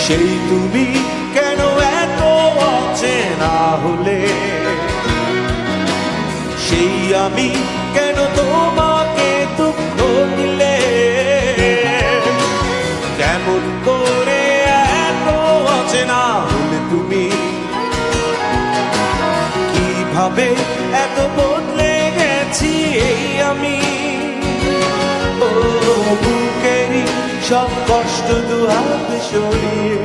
সেই তুমি কেন এত অচেনা হলে, সেই আমি কেন তোমাকে দুঃখ দিলে, কেমন করে এত অচেনা হলে তুমি, কিভাবে এত বদলে গেছি এই আমি। ও বুকেরই সব কষ্ট দুহাত সরিয়ে